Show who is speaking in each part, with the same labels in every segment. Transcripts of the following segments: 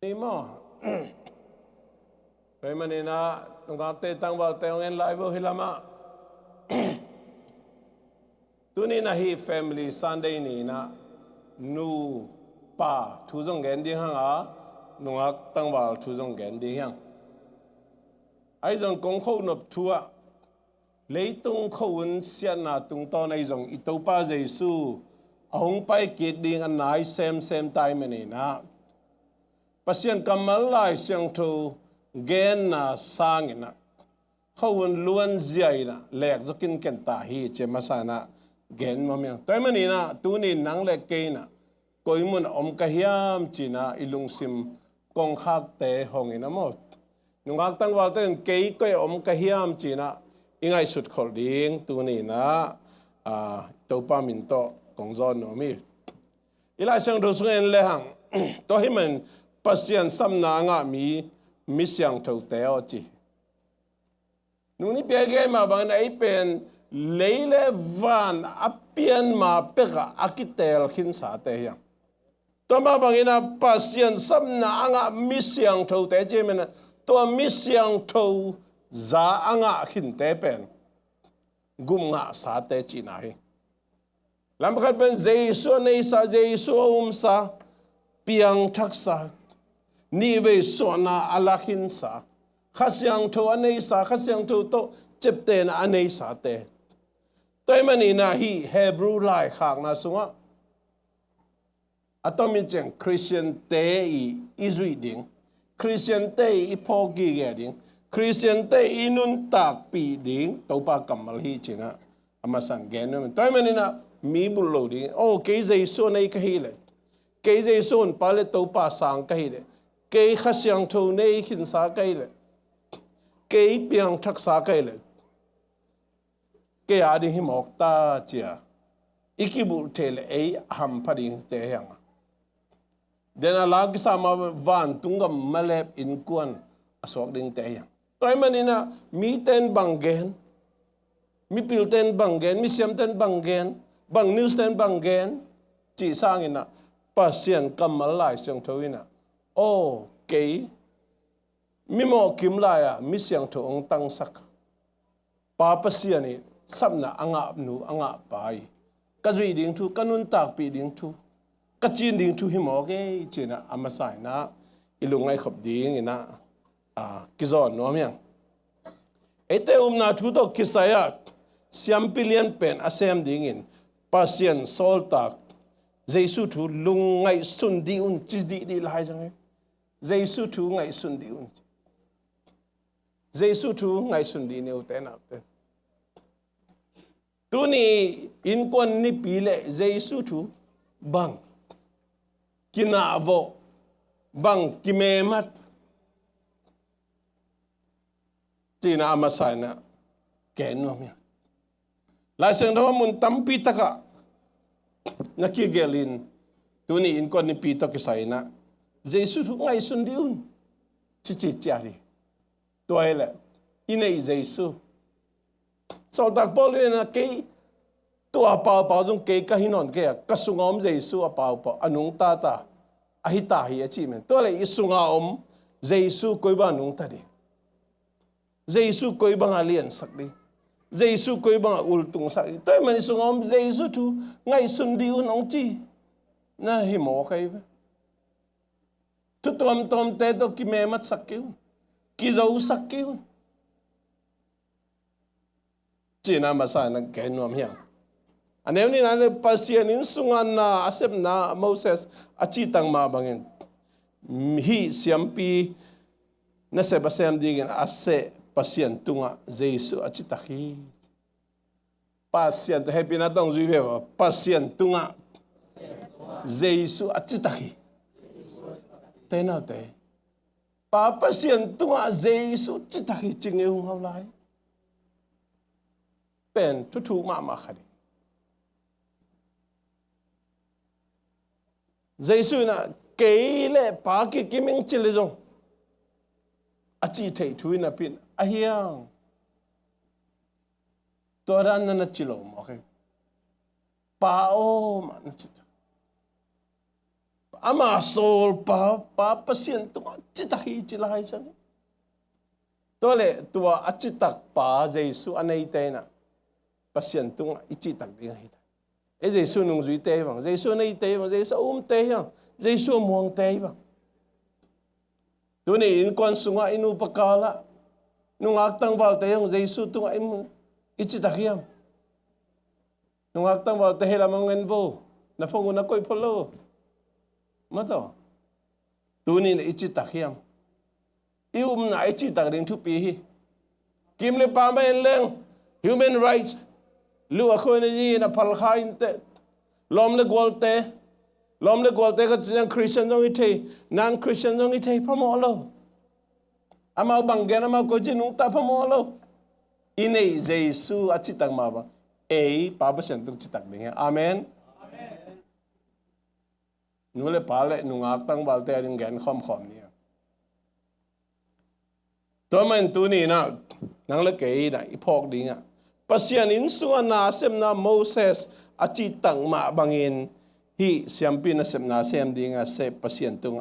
Speaker 1: นี่มั้งไปมันนี่นะตรงกลางเตะตั้งบอลเตะเงินไลฟ์ฮิลามะตัวนี้นะฮี family Sunday นี่นะนูป้าทุจงเงินดีฮังอ่ะนุ่งตั้งบอลทุจงเงินดีฮังไอ้จงกงเขาหนบทัวเลยตรงเขาอุ่นเสียนาตรงตอนไอ้จงอิตาป้าเจสูหงไปกิดดิ่งอันไหนเซมไทม์นี่นะปัศยันกำมัลไลเสียงทูเกนน่ะสร้างนะเขาอุ่นล้วนใจนะเล็กจะกินกันตาฮีเจมาสานะเกนมาเมียงแต่มันนี่นะตัวนี้นังเล็กเกนนะก็อิมุนอมกะฮิยามจีนะอิลุงซิมกงคักเตะหงอินะหมดนุ่งอักตั้งวันเต้นเกยก็อมกะฮิยามจีนะอิงไอสุดขอดิ้งตัวนี้นะตัวป้ามินโตกงจอนโนมีอีหลายเสียงดูสุเงินเลยหังตัวให้มันปัศยันซ้ำนางะมีเสียงเท่าเตอจีนู่นนี่เปียกมาบางไอเป็นเลเลวันอเปียนมาเปกะอากิเตลขินสาเตียงตัวมาบางนะปัศยันซ้ำนางะมีเสียงเท่าเตเจมันตัวมีเสียงเท่าจาอ่างะขินเตเป็นกุมงะสาเตจีน่าฮีลำพังเป็นเจสุในสาเจสุสาเปียงทักษะนี่เวส่วนน่ะอลาหินสาข้าเสียงทูอันนี้สาข้าเสียงทูโตเจ็บเตนอันนี้สาเตแต่มันนี่นะฮีเฮบรูไลขากนะสุงะอัตมิจังคริสเตียนเตอีอิสราเอลคริสเตียนเตอีพอกีเกดิงคริสเตียนเตอีนุนตักปีดิงตัวปากกัมมัลฮีจีนะอามาสังเกตนะแต่มันนี่นะมีบุลโลดิงโอ้เกย์เจสุในกะฮีเลยเกย์เจสุนปาเลตัวปาสังกะฮีเลยเกย์ข้าเสียงทูในขินสากะฮีเลยเกย์เปียงทักษะกะฮีเลยเกย์อาดิหิมอกตาเจียอีกิบุเทเลเอฮัมพดิงเตะยังเดนอาลากิสามาวันตุงกับมาเลบอินกวนอสวกดิงเตะยังตัวมันนี่นะมีเต้นบังเกนมีพิลเต้นบังเกนมีเสียมเต้นบังเกนบางนิวส์เต้นบังเกนจีสร้างอินะปัศยันกำมาลายเสียงทวินะโอ้เกย์มีหมอคิมลายมีเสียงทวงตั้งสักป้าปัศยันนี่สับนะอ่างหนูอ่างไปกระจุยดิ่งทุกันนุนตากปีดิ่งทุกระจีนดิ่งทุหิมอเกย์จีนะอามาใส่นะอิลุงไงขบดิ่งอินะกิจอนน้อมยังเอเตนาทุตกิสายเสียมพิเลียนเป็นอาเซมดิ่งอินปัศยันโซลตักเจสุทูลุงไงสุนดีอุนจิดีดีลายจังไงเจสุทูไงสุนดีอุนเจสุทูไงสุนดีเนวเตนับเตตัวนี้อินควนนี่ปีเล่เจสุทูบังกินาโวบังกิเมมัดจีน่ามาใส่นะแกนวมีลายเสียงทว่ามุนตั้มปีตะกะนักเกลินตัวนี้อินควนนี่ปีตะกิใส่นะเจสุทูไงสุนดีอุนจิจารีตัวเอละอินเอเจสุสาวตักบอลเลยนะเกย์ตัวเปล่าจงเกย์ก็หินอนเกย์ก็สุงอมเจสุเปล่าอนุงตาอหิตาฮีชีมันตัวเลยอิสุงอมเจสุคุยบ้านุงตาดีเจสุคุยบ้าเลียนสักดีเจสุคุยบ้าอุลตุงสักดีตัวมันอิสุงอมเจสุทูไงสุนดีอุนองจีน่าหิมอใครตัวมเตโตกิเมมัดสักคิวกิจเอาสักคิวจีน่ามาใส่นักแกนวมเฮียอันนี้นั่นเลยปัศยานินสุงานนาอาเซมนาโมเสสอาชีตังมาบางเองฮีเสียมปีนั่นเสพเสียมดีกันอาเซปัศยันตุงะเจสุอาชีตักฮีปัศยันตัวเฮปินาต้องจุยเววปัศยันตุงะเจสุอาชีตักฮีเต้นเอาเต้ปัศยันตุงะเจสุอาชีตักฮีจริงเอวเขาไล่เป็นทุกๆมาขัดเจสุน่ะเกย์เล่ปากิกิมิงจิลจงอาชีเททุยน่ะเป็นอาเฮียงตัวรันนั่นจิโลมโอเคป้าโอมันจิต ama sol pa pasien tu chitahi chilai chang tole tua achitak pa Jesu anei te na pasien tu ichitak ding hi e Jesu nung zui te bang Jesu nei te bang Jesu te yang Jesu muang te bang tu ni in kon sunga inu pakala nung aktang val te yang Jesu tu im ichitak yang nung aktang val te hela mangen bo na fongu na koi polo mato tu ni ichitak yang na ichitak ding tu pi hi kim le pa men leng human rights lu a khoi ni na phal khain te lom le gol te ka chiang Christian dong ite non Christian dong ite pamo lo amao banggen amao ko jinung ta pamo lo inei Jesu achitak ma ba pa ba sen tu chitak ding amen nule pale nungak tang balte ring gen khom ni Topan tu ni na nang le kei na ipok ding a pasian in suan na sem na Moses achi tang ma bangin hi siampin na sem na sem ding a se pasian tu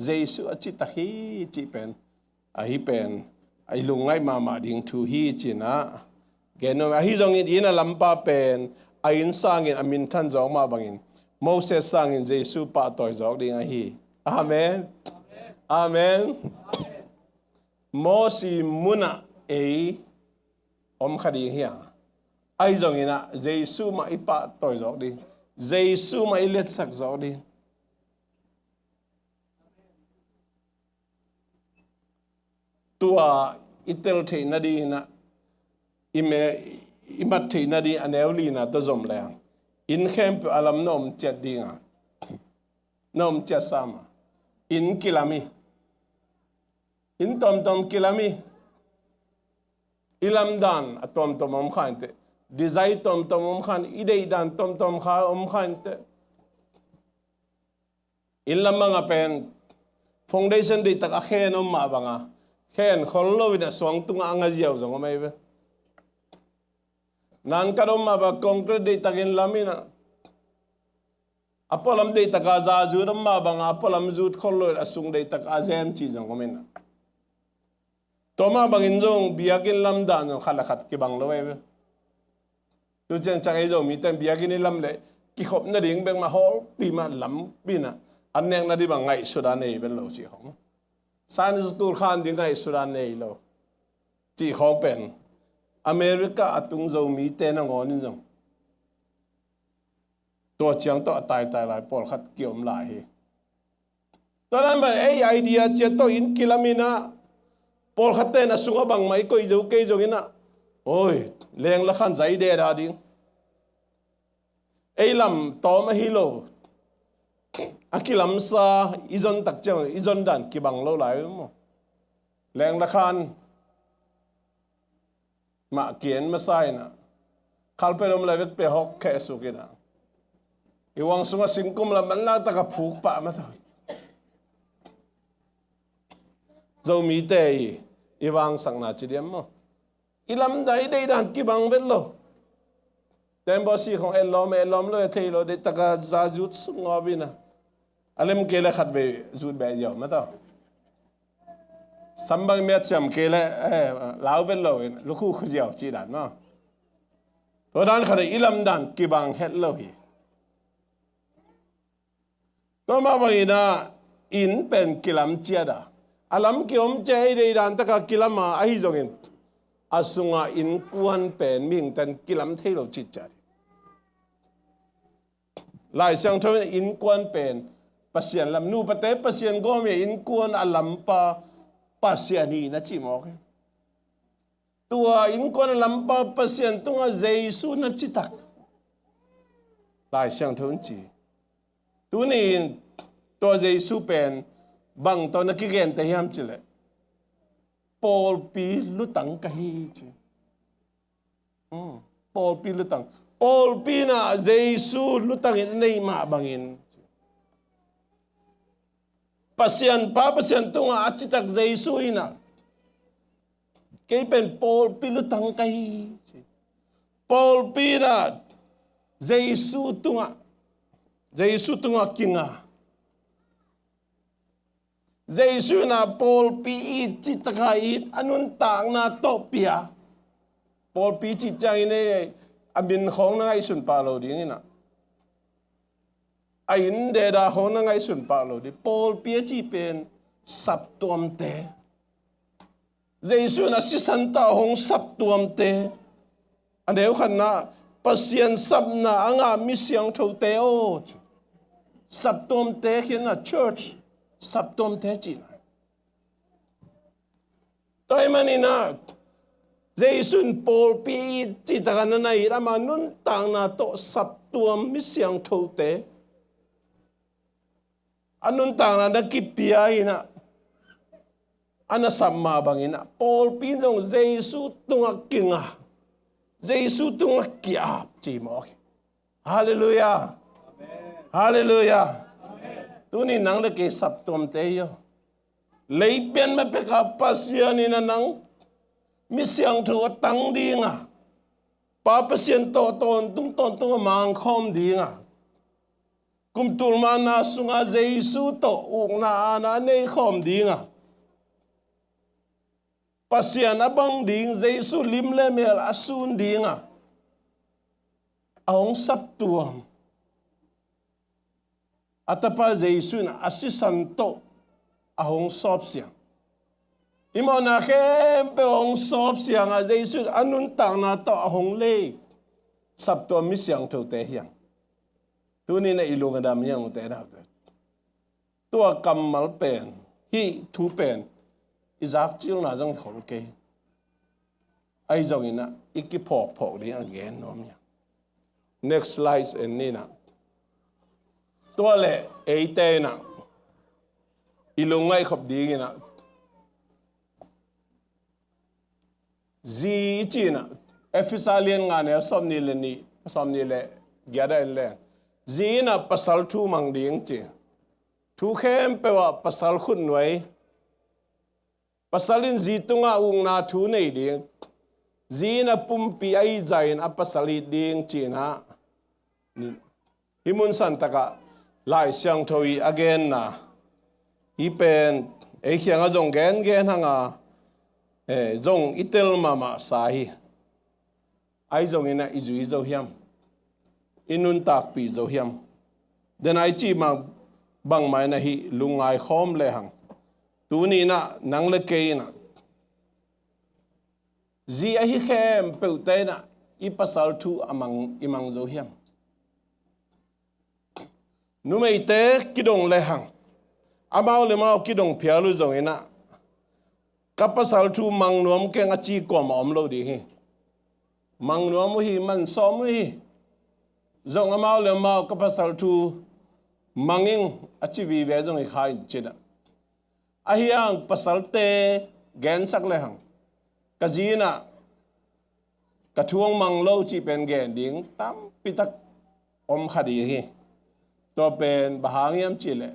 Speaker 1: Jesu achi ta hi chi pen a hi pen ai lungai ma ding tu hi chi na geno a hi jong in a lampa pen a in sang in amin than jong ma bangin Moses sang in Jesu pa toy jok ding a hi amen amen Mosi muna om khadi hiang ai jong ina Jesu ma ipa toy jok di Jesu ma ilet sak jok di tua itel the na di na imat the na di anewli na to zom lang in camp alam nom chet dinga nom chet sama in kilami in tom kilami ilam dan atom om khan te desire tom om khan idei dan tom kha om khan te ilam mga pen foundation de tak akhen om ma banga khen khollo wina swang tunga anga jiaw jong mai be nan karom ma ba concrete de takin lamina apolam de taka za ju ram ma banga apolam jut khollo asung de tak azem chi jong komena Toma bangin jong biakin lam dan khalakhat ki bang lowe tu chen chang ai jong mi ten biakin lam le ki khop na ding beng ma hol pi ma lam pina an neng na di bang ngai sudan nei ben lo chi hong san school khan ding ngai sudan nei lo chi khong pen America atung Zomi te na ngon jong to chiang to tai lai pol khat kiom lai hi to nan ba ai idea che to in kilamina Paul khaten asunga bang mai koi jo ke jogina oi leng la khan zai de da ding eilam to ma hi lo akilam sa izon tak chang izon dan ki bang lo lai mo leng la khan ma kien ma sai na khalperom la vek pe hok khe su kina iwang sunga singkum la man la ta ka phuk pa ma tha Zomi te iwang sang na chidiam mo ilam dai dei dan ki bang vel lo tembo si khong elom lo thei lo de taka za jut ngobina alem kele khat be jut be jaw ma ta sambang me cham kele law vel lo lu khu khu jaw chi dan ma to dan khare ilam dan ki bang het lo hi to ma bangina in pen kilam chiada alam ki om chei de dan taka kilama ahi jongin asunga INNKUAN pen ming tan kilam thelo chi chari lai sang thon INNKUAN pen pasien lam nu pate pasien go me INNKUAN alam pa pasiani na chi mo ke tua INNKUAN alam pa pasien tunga Jesu na chi tak lai sang thon chi tu ni to Jesu pen bang to na kigen te hiam chile Paul pi lutang kahi chi Paul pi lutang Paul pi na Jesu lutang in nei ma bangin pasian tunga achitak Jesu ina kay pen Paul pi lutang kahi chi Paul pi na Jesu tunga kinga Jesu na Paul pi chi takai anun tang na to pia Paul pi chi chang ine amin khong na ngai sun pa lo ding ina ain de da khong na ngai sun pa lo di Paul pi chi pen sap tuam te Jesu na si santa hong sap tuam te aneu khan na pasien sap na anga mi siang tho te o sap tuam te hin na church sap tuam te chi na toy manina Jesu Paul pi chi ta kan na ira ma nun tang na to sap tuam mi siang tho te anun tang na ki pia ina ana samma bangin Paul pin jong Jesu tunga kinga Jesu tunga kia chi mo hallelujah amen hallelujah amen tuni nang le ke sap tom te yo lei pen ma pe ka pasian ina nang mi siang thu tang dinga pa pasien to ton tung mang khom dinga kum tul ma na sunga Jesu to uk na ana nei khom dinga pasian abang ding Jesu lim le mel asun dinga aong sap tuam atapa Jesu na asisanto ahong sop siang imo na khem pe ong sop siang a Jesu anun tang na to ahong le sap to mi siang tho te hiang tu ni na ilung dam yang te na tua kamal pen hi thu pen Isaac chill na jang khol ke ai jong ina iki phok li again nom ya next slide and ni na to le ei te na ilungai khop ding ina zi chi na efisalian nga ne som ni le gyada le zi na pasal thu mang ding chi thu khem pe wa pasal khun noi pasalin zitunga ung na thu nei ding zina pumpi ai jain apasali ding china himun santaka lai siang thoi again na hi pen ei khianga jong gen hanga jong itel mama sahi ai jong ina izui zo hiam inun tak pi zo hiam den ai chi ma bang mai na hi lungai khom le hang tu ni na nang le ke na zi a hi khem pe te na I pasal thu imang zo hiam nu mei te kidong le hang amao le mau kidong phialu zo ina ka pasal thu mang nuam ke nga chi ko ma om lo di hi mang nuam hi man som hi zong amao le mau ka pasal thu manging achi vi ve zong hi khai chida ahiang pasal te gen sak le hang kazina kathuang mang lo chi pen gen ding tam pitak om khadi hi to pen bahangiam chi le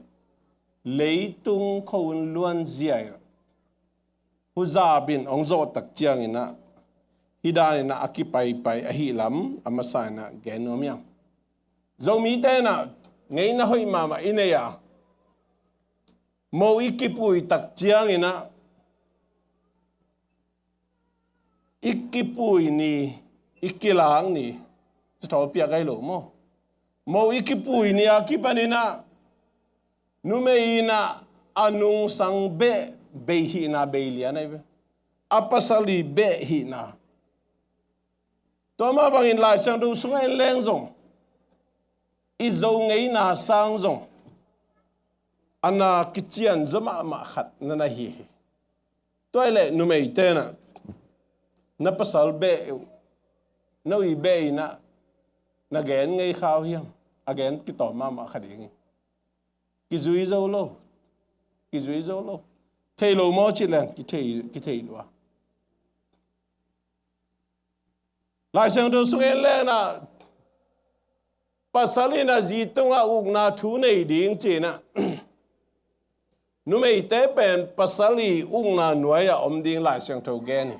Speaker 1: leitung khon luan ziai huza bin ongzo tak chiang ina hidani na akipai pai ahi lam amasana genom yang zomi te na ngei na hoi mama ineya mo ikipui tak chiang ina ikipui ni ikilang ni stol pia kai lo mo ikipui ni akipanina numeina anung sang be hi na belia na apasali be hi na to ma bangin lai sang du sungai leng zong I zo ngei na sang zong ana kichian zama ma khat na hi toile nu mei te na pasal be no I be na gen ngei khaw hiam again ki to ma khading ki zui zo lo thei lo mo chi len ki thei lo lai sang do sung le na pasalina zitunga ugna thu nei ding china numei te pen pasali ugna nuaya om ding lai sang tho gen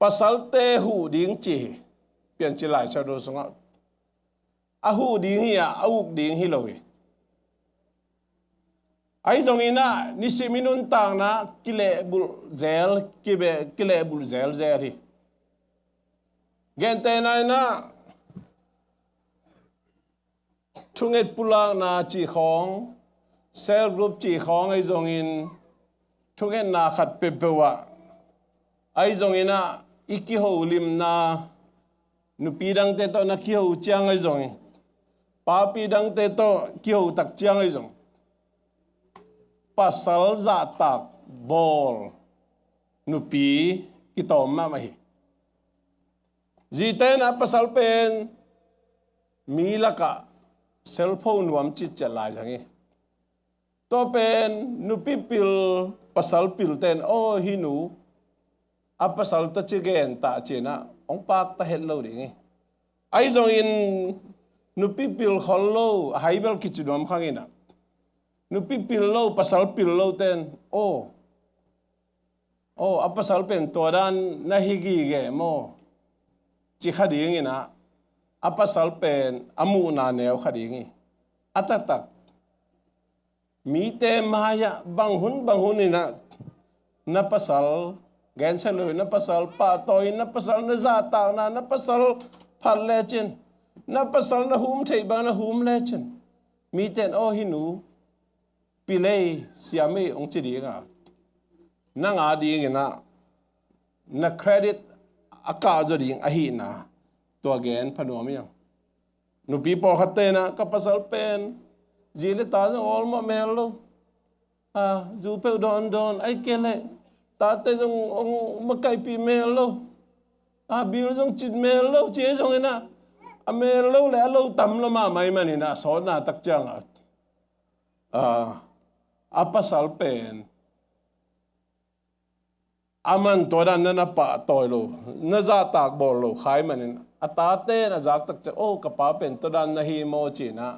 Speaker 1: pasal te hu ding chi pian chi lai sang do sung a hu ding hi a uk ding hi lo ai zong ina ni siminun tang na kile bul zel kibe kile bul zel zel hi gente na thunget pula na chi khong cell group chi khong ai zong in thunget na khat pe pewa ai zong ina iki ho lim na nupi dang te to na ki ho chiang ai zong Paupi dang te to ki ho tak chiang ai zong pasal za tak bol nupi kitom ma mai jiten a pasal pen milaka cellphone wam chi chalai jangi to pen nupi pil pasal pil ten o hinu a pasal ta chigen ta china ong pak ta hello ding ai zong in nupi pil khollo haibel kichudom khangina nupi pil lo pasal pil lo ten a pasal pen todan na higi ge mo chi khading ina a pasal pen amu na neo khading atatak mi te maya banghun ina na pasal gen selo na pasal pa toy na pasal na zata na pasal phal lechin na pasal na hum thei ba na hum lechin mi ten hinu pilay siami ong chidi nga na nga ding na credit aka zo ding ahi na to again panom yang no people khatte na kapasal pen jile ta zo all ma melo ju pe don ai kele ta te jong ong makai pi melo bil jong chit melo che jong ina a melo le lo tam lo ma mai manina so na tak chang apasal pen aman todan na pa toilo na za tak bol lo khai manin atate na zak tak cha ka pa pen todan na hi mo china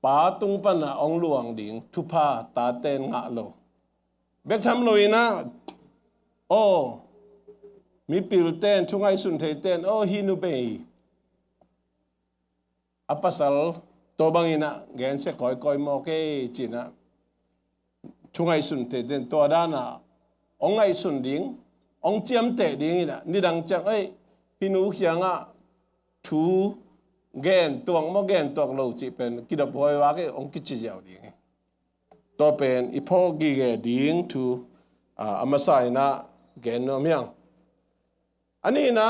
Speaker 1: pa tung pa na ong luang ding thupa ta ten nga lo bek tham loina mi pil ten thungai sun thei ten hi nu be apasal to bangina gen se koi mo ke china thungai sun te den to dana ongai sun ding ong chiam te ding ina ni dang chang hinu khianga thu gen tuang mo gen tuang lo chi pen kidap hoi wa ke ong kichi jaw ding to pen ipho gi ge ding thu amasai na gen no myang ani na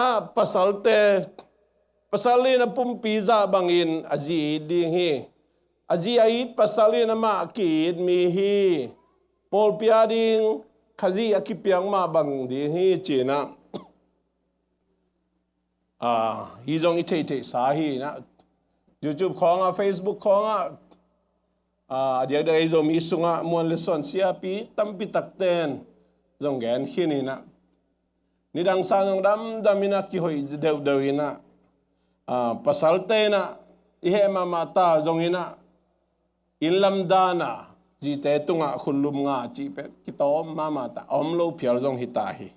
Speaker 1: pasali na pumpi za bangin aji ding hi aji ai pasali na ma kid mi hi pol pia ding khazi akipiang ma bang ding hi china hi jong i thei sa hi na YouTube khonga Facebook khonga dia dai Zomi sunga mon leson sia pi tampi takten jong gen hinina ni dang sanong damina ki hoi deu ina pasal te na ihe mata zongina in lam dana ji te tunga khulum nga chi pe kitom mama ta omlo phial zong hita hi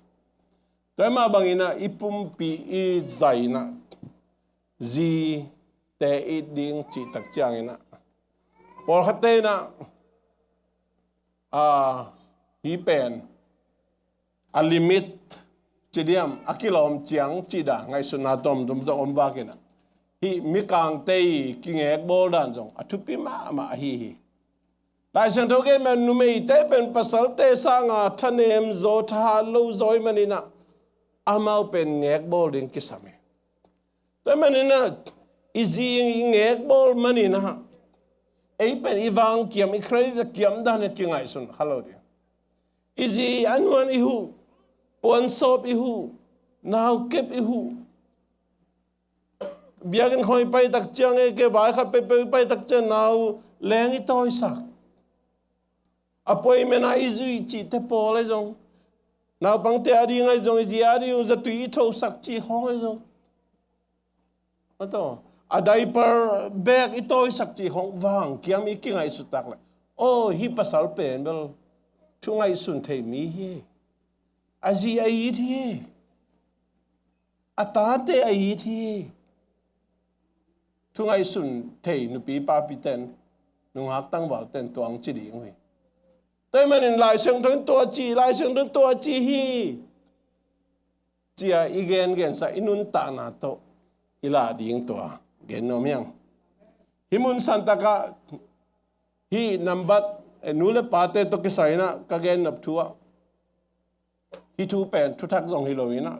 Speaker 1: toy ma bangina ipum pi I zaina ji te I ding chi tak chang ina por khate na hi pen a limit chidiam akilom chiang chida ngai sunatom dum zo om wa kena hi mikang te ki ngek bol dan jong athupi ma hi lai sang thoge man nu mei te pen pasal te sanga thanem zo tha lo zoi manina amau pen ngek bol ding kisame te manina izi ngek bol manina ei pen ivang kiam I credit kiam dan ki ngai sun khalo dia izi anwan ihu pon sop ihu now kep ihu biagin khoi pai tak chang ke vai kha pe pai tak chen now leng I toy sak apoi mena izui chi te pole jong now pang te ari ngai jong ji ari u za tui tho sak chi hoi jong ato a diaper bag I toy sak chi hong wang kiam I ki ngai su tak la hi pasal pen bel thu ngai sun thei mi hi aji ai thi atate ai thi thungai sun thei nu pi pa pi ten nung hak tang bal ten tuang chi ding hui tới mà nên lại sang thôn tua chi lại sang thôn tua chi hi chia igen sa inun ta na to ila ding tua gen no miang himun santa ka hi number nule pate to ke saina ka gen nap thua hi thu pen thu thak jong hi loina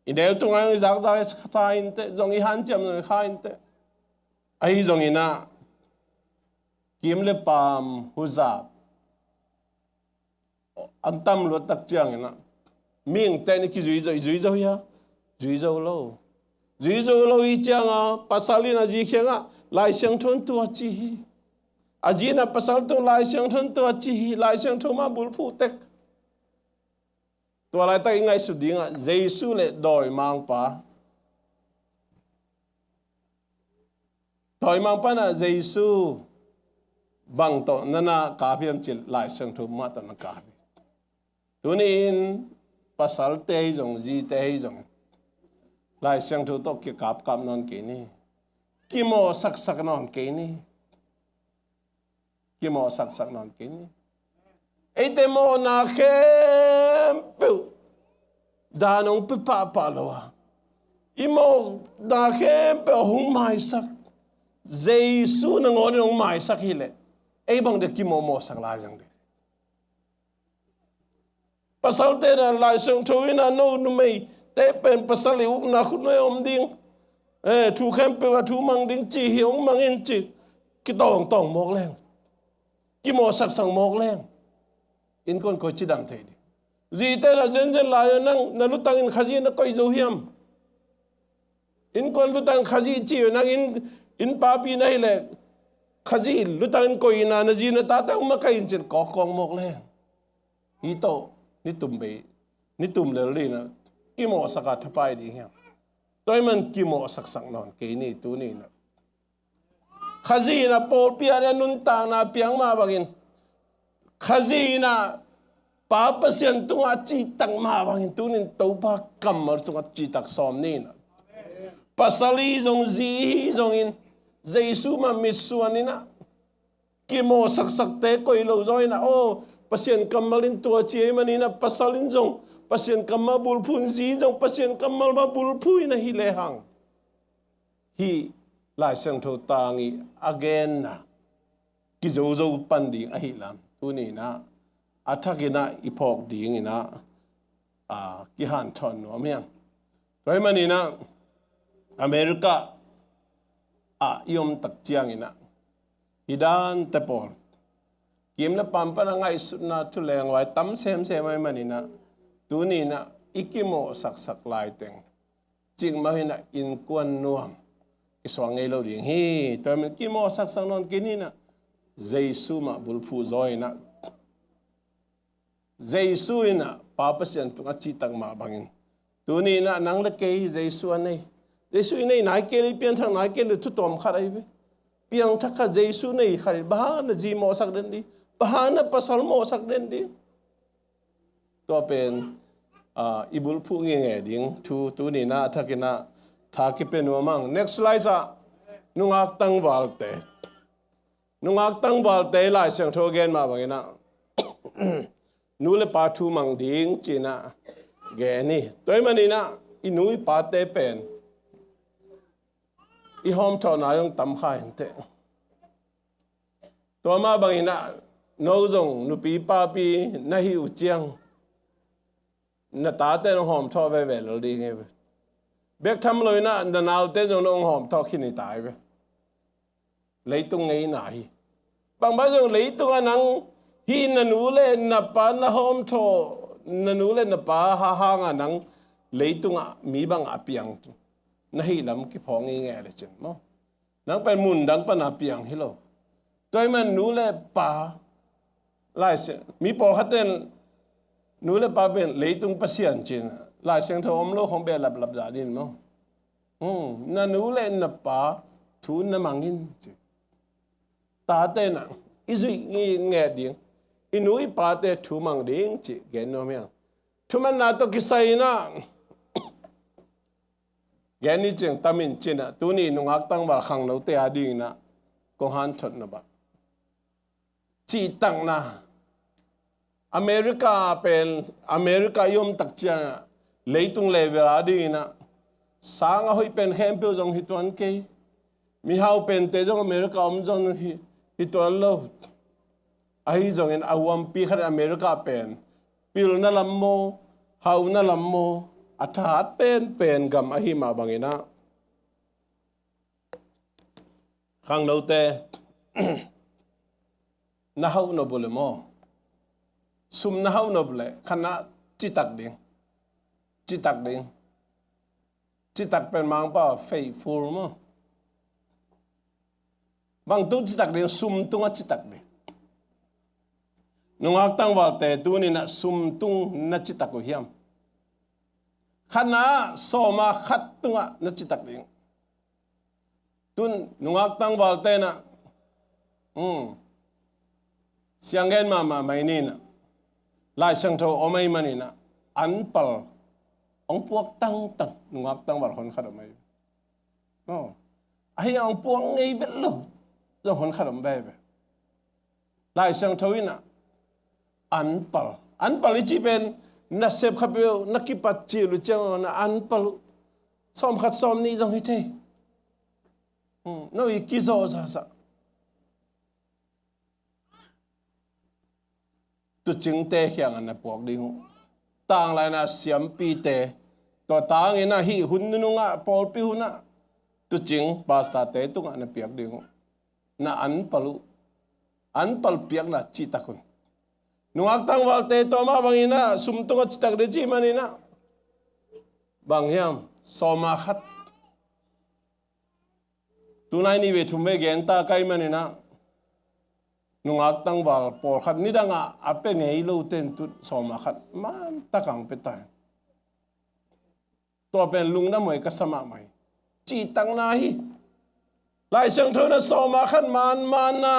Speaker 1: in del tu ngai zak zak ta in te jong i han cham kha in te ai jong ina kim le pam huza an tam lo tak chiang ina ming te ni ki zui zo ya zui zo lo i chiang a pasalina ji khenga lai siang thon tu chi hi ajina pasal tu lai siang thon tu chi hi lai siang thoma bul phu tekตัวอะไรตั้งไงสุดดิ้งอ่ะเยซูเลยดอยมังปะดอยมังปะน่ะเยซูบังโตนั่นน่ะกาเพียมจิตหลายเสียงทุบมาตอนนั้นกาบิตัวนี้ภาษาเตยจงจีเตยจงหลายเสียงทุบตกกี่กับนอนกี่นี่กี่โมสักนอนกี่นี่กี่โมสักนอนกี่นี่ไอเตโมนาเข้มปิวดานงปิปะปะลวะอีโมนาเข้มปิวหุ่งไม้สักเจสูนงอนงไม้สักฮิเลไอบังเด็กกิโมสักลายจังเดภาษาเตนะลายเสียงทวินาโนนุไม่เตเป็นภาษาลิวนาคุณไม่อมดิ้งถูเข้มปิวถูมังดิ้งจีหิวมังอินจีกิต้องมอกแรงกิโมสักสังมอกแรงอินคนก็ชิดำเถิดจีเตละเจนลายนั่งนลุตังอินขจีนักก็อิโจฮิมอินคนลุตังขจีจีนั่งอินปาปีนั่นแหละขจีลุตังอินก็อินานจีนตาตั้งมาก็อินเจนกองมกเลยฮีโตนิตุมเบนิตุมเลลีนะกิโมสักทับไปดีเฮียตัวมันกิโมสักนอนเกนี่ตัวนี้นะขจีนะโปปีอะไรนุนตางนะเปียงมาบากินขจีนะป้าเปอร์เซ็นต์ตัวจีตังมาบางตัวนี้ตัวป้ากำมาตัวจีตักซ้อมนี่นะภาษาลีจงจีจงอินเจสูมามิสวนนี่นะกิโมสักเตะก็อีโลจอยนะโอ้เปอร์เซ็นต์กำมาลินตัวจีมันนี่นะภาษาลินจงเปอร์เซ็นต์กำมาบุลพูนจีจงเปอร์เซ็นต์กำมาบุลพูนนะฮิเลหังฮีหลายเสียงโทตางีagainนะกิโจปันดีอหิลามตัวนี้นะอาทักินะอีพอกดีงี้นะกิหันทอนหัวเมียงโดยมันนี่นะอเมริกายมตักเจียงงี้นะฮิดานเตปอลกิมละปั๊มปะนะไงสุดนะทุเลงไว้ตั้มเซมไว้มันนี่นะตัวนี้นะอิกิโมสักลายเต็งจริงมาเห็นนะอินกวนนัวมอิสวางไงเราดีฮีตัวมันกิโมสักนอนกินนี่นะเจสูมาบุลฟูจอยนะเจสูนะป้าเปอร์เซ็นต์ตัวจีตังมาบางอินตัวนี้นะนังเล็กเกยเจสูอันนี้เจสูนี่นายเกลีเปลี่ยนทางนายเกลีทุกตัวมขัดอะไรไปเปลี่ยนทักกับเจสูนี่ขัดบ้านจีโมสักเด่นดีบ้านภาษาโมสักเด่นดีตัวเป็นอิบุลฟูเงี้ยดิ้งตัวนี้นะทักกินะทักกิเป็นหัวมัง next slide จ้ะนุ่งอักตังวาลเตนุ่งอักตังวาลเตไล่เสียงโทรเกนมาบางนะนูเลปาทูมังดิ้งจีน่ะแกนี่ตัวมันนี่นะอินุยปาเตเป็นอีหอมทอนายงตำข้าเห็นเตตัวมาบางนะโนจงนุปีปาปีนาฮิอุเจียงนาตาเตนหอมทอไปเวลดีไงเบกทำเลยนะนานาวเตจงนงหอมทอขี้นี่ตายไปเลยตรงไงไหนบางบ้านจงเลยตรงนั้นฮีนันูเล่นนับปานะหอมทอนันูเล่นนับปาฮ่างนังเลยตรงมีบางอาเปียงนะฮีลำกี่พองงี้ไงเลยจังมั้งนังเป็นมุนดังปนาเปียงฮิโลโดยมันนูเล่ปาไล่เสียมีปอขัดเต้นนูเล่ปาเป็นเลยตรงปัสยันจินไล่เสียงทอมโลของเบลลับดาดินมั้งนันูเล่นนับปาทูนน้ำมังอินจิตาเต้นอิจุงี้เงี้ยดิ้งอินุยปาเตทูมังดิ้งจิเกนโนเมียทุมันนาตกิไซนะแกนี่จึงตามินจินะตัวนี้นุ่งอักตั้งบาลขังเราเตะดิ้งนะกงหันชดนะบะ จีตังนะอเมริกาเป็นอเมริกายมตักเจียเลยตุงเลเวลาดีนะสางหอยเป็นแคมเปิลจงฮิตวันเกมีเฮาเป็นเตจงอเมริกาอมจงฮิตวันโลไอ้จงเห็นอาวมปีขัดอเมริกาเป็นปิลนั่นลำโมเฮานั่นลำโมอัฐาเป็นกำอหิมาบางเงินะข้างโน้ตน่าเอาโนบุลโมซุมน่าเอาโนบุลขณะจิตักดิ่งจิตักเป็นมังป่าเฟย์ฟูลมั้งบางตัวจิตักดิ่งซุมตัวจิตักดิ่งนุ่งอักตั้งว่าแต่ตัวนี้นะซุมตุงนัจิตักกุเฮียมขณะโซมาขัดตัวนัจิตักดิ่งตุนนุ่งอักตั้งว่าแต่นะเสียงเงินมาไม่นี่นะลายช่างโทอไม่มานี่นะอันเปล่าองพวกตั้งนุ่งอักตั้งว่าคนขัดไม่โอ้ไอ้องพวกไงเวลล์จะคนขัดไม่ไปลายช่างโทวินะอันเปล่าลิจิเป็นนักเสพขับเบลนักกิปัจจิลุเจ้านะอันเปล่าซ้อมขัดซ้อมนี่จงฮิตเฮน้อยกิโซซาซะตุจิงเตะอย่างนั้นพวกดิ้งต่างเลยนะเสียมปีเตะตัวต่างเงินนะฮิหุ่นนุ่งอ่ะปอลปิวนะตุจิงบาสตาเตะตุงอ่ะนะเปียกดิ้งนะอันเปล่าเปียกนะจิตตะคุณนุ่งอักตั้งวัลเตะตัวมาบางอินะสุมตุงจิตตะกระจิมันอินะบางอย่างสมาขัดตุนายนี่เวทุเมเกนตาไกมันอินะนุ่งอักตั้งวัลปอลขัดนี่ดังอ่ะอาเป็นไงลูเต็นตุสมาขัดมันตะกังเป็นตายตัวเป็นลุงน้ำมวยกัสมาใหม่จีตังนาฮีลายเสียงเธอนะสมาขัดมันนะ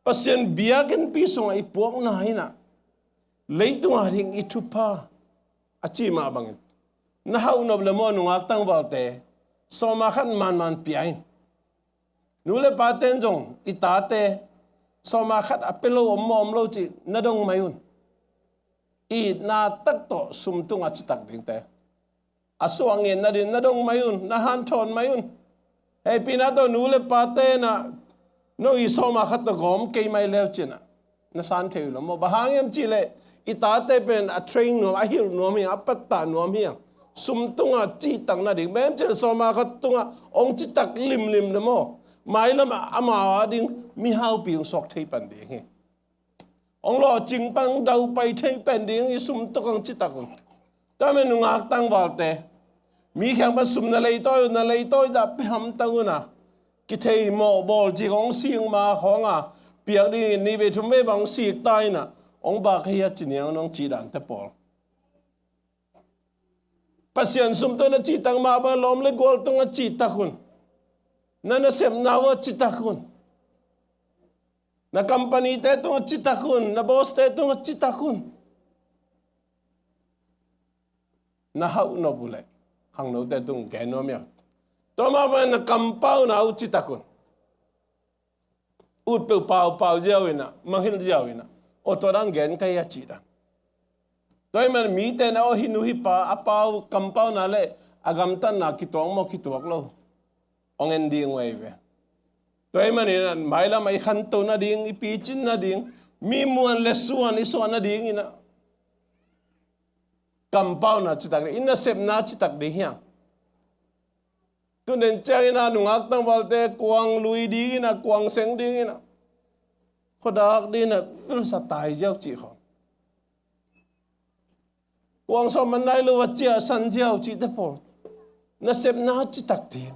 Speaker 1: pasien biakin pisong ay puak na hina leito nga ring itupa achi ma bangit nahaw no blemo nung aktang balte so makan man piain nule paten jong itate so makat apelo omlo chi nadong mayun I na takto sumtung achitak dingte aswangin na din nadong mayun nahanton mayun hey pinato nule pate na no iso makat to gom kay may lew china na san theo lo mo bahangem chile itate pen a train no ahil no mi apatta no mi sumtunga chi tang na ding mem chen so makat tunga ong chi tak lim le mo mai lam ama ding mi hau piung sok thei pan ding he ong lo ching pang dau pai thei pan ding I sum to kang chi tak ta men nu ngak tang wal te mi khang ba sum na lei toy da pe ham tang na ki thei mo bol chi ong sing ma khong a piak di ni be thum me bang si tai na ong ba khia chi niang nong chi dan te pol pasien sum to na chi tang ma ba lom le gol to nga chi takun na sem na wa chi takun na company te to chi takun na boss te to chi takun na hau no bule hang no te tung ge no mya toma ba na kampau na u chi takun ut pe pau jiawina manghil jiawina o to dan gen kai ya chi da toy man mi te na o hinu hi pa apau kampau na le agam tan na ki tong mo ki tuak lo ong en ding wei ve toy man ina mai la mai khan to na ding I PICIN na ding mi muan le suan I suan na ding ina kampau na chi tak ina sep na chi tak de hiang tunen chang ina nungak tang balte kuang lui ding ina kuang seng ding ina khodak din na fil sa tai jiao chi kho kuang so man nai lo wa chia san jiao chi te pol na sep na chi tak ding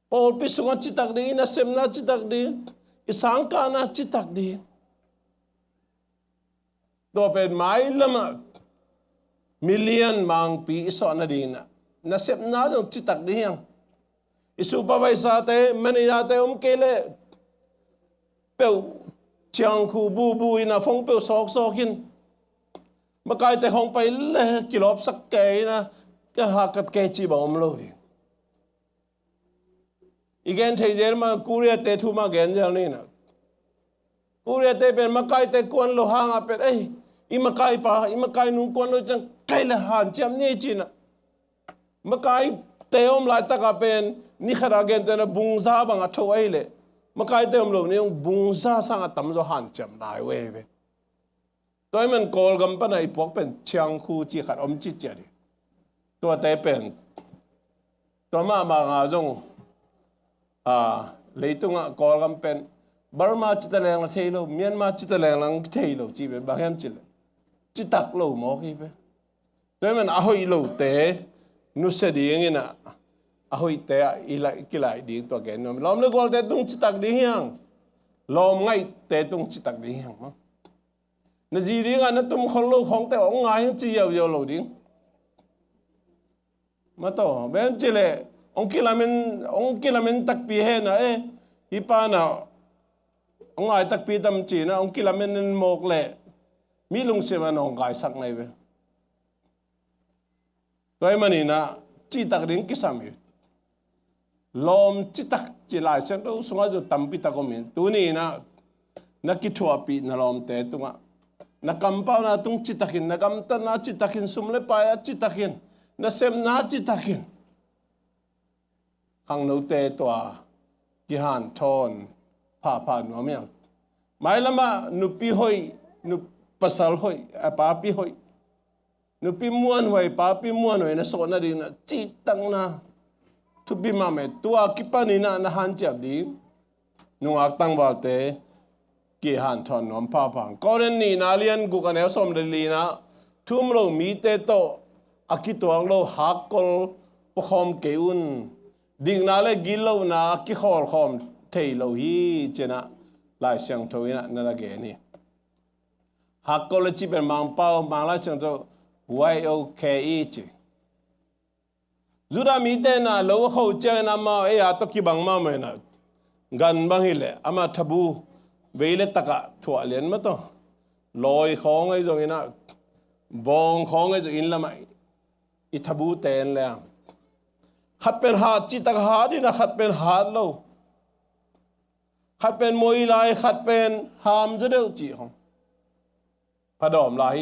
Speaker 1: Paul pisunga chi tak ding na sem na chi tak ding isang ka na chi tak ding do pen mai lama million mang pi iso na ding na sep na dong chi tak ding isupervise te manager te kele peu chiang khu bu ina phong peu sok hin makai te hong pai le kilop sak ke na ka hakat ke chi ba lo ding igen thei jer ma kuria te thu ma gen jal ni na อุเรเตเป็นมาไกเตกวนโลหางาเป็นอิมาไกปะอิมาไกนุงกวนโลจังไกละหันเจียมนี่จีนะมาไกเตอมลายตะกาเป็นนี่ขราเกนเตนะบุงซาบังอัทวายเลยมาไกเตอมโลนี่บุงซาสังอัตมโจหันเจียมนายเว้ยตัวมันกอลกัมปนัยพวกเป็นเชียงคูจีขัดอมจิตเจริตัวเตเป็นตัวมางาจงเลยตรงกอลกัมเป็นบาร์มาจิตแรงละเทโลเมียนมาจิตแรงลังเทโลจีเป็นบางแห่งจิตจิตตักโลหมอกีเป็นตัวมันอาหอยโลเตนุสดีอย่างนี้นะอาหอยเตอีไลกิไลดีตัวแกนล้อมเลือกอลเตตุงจิตตักดีอย่างล้อมไงเตตุงจิตตักดีอย่างมั้งนั่นจีดีกันนั่นตุ้มคนโลของแต่องง่ายจีเอาโลดิ้งมาต่อแบบจิเลองกิลามินตักปีเฮนะฮิปานะองง่ายตักปีตั้มจีนะองกิลามินโมกเล่มีลุงเสมันองง่ายสักไงเว้ยตัวมันนี่นะจีตักดิ้งกิสามีลมจีตักจีลายเส้นตัวสงฆ์จะตั้มปีตักก็มีตัวนี้นะนักกิจวัตรปีนั่นลมเตะตัวนักกำปั้นนะตุงจิตตักินนักกำตันนะจิตตักินสุมเลปายจิตตักินนักเสมนะจิตตักินขังนูเตตัวกิฮันทอนพาหนูไม่เอาไม่ละมาหนูปีหอยหนูปัสสาวะหอยป้าปีหอยหนูปีม้วนหอยป้าปีม้วนหอยนะโซนนั่นดีนะจิตตังนะทุบปีมาเมตัวกิปานีนะหันจับดีหนูอักตังบาลเตกี่หันทอนน้อมผ้าพังก็เรนนี่นาเลียนกูกันเอลสมเดลีนะทุ่มเรามีเตโตอากิตัวเราหักกอลปะคอมเกอุนดิ่งนาเลกิโลนะกิขอลคอมเทยเราฮีเจนะลายเสียงโทยนะนั่นละเกนี่หักกอลจีเป็นมังเป้ามังลายเสียงโทYOKE จีจุดามีเตนะเราเขาเจนะมาอาตกิบังมาเมนะกันบังฮิเลอามาทับูเวลตะกะถั่วเลียนมาต่อลอยของไอ้จงอินะบองของไอ้จงอินละไม่อิทบูเตนแล้วขัดเป็นหาดจิตตะหาดีนะขัดเป็นหาดเราขัดเป็นมวยลายขัดเป็นหามจะเดียวจีของพระดอมลาย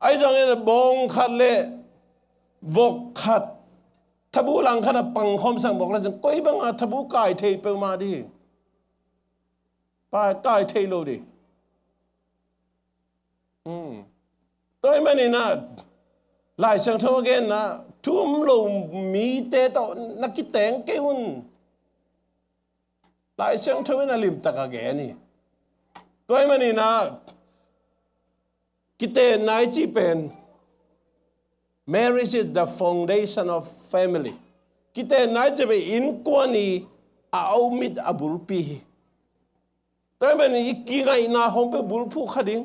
Speaker 1: ไอ้จงอินะบองขัดเละวกขัดทบูหลังขัดปังคอมสั่งบอกแล้วจังก้อยบังอาทบูกายเทเปมาดีป้าใต้เทโลดิตัวมันนี่นะลายเสียงเท่าเกนนะทุ่มลมมีเตต่อนักกิแตงเกุนลายเสียงเท่านั้นลิมตะกะแกนี่ตัวมันนี่นะกิเตนายจีเป็น marriage is the foundation of family กิเตนายจะไปอินกวนีเอามิดอบุลปีแต่เป็นอีกกี่ไงนาของไปบุลผู้ขดิ้ง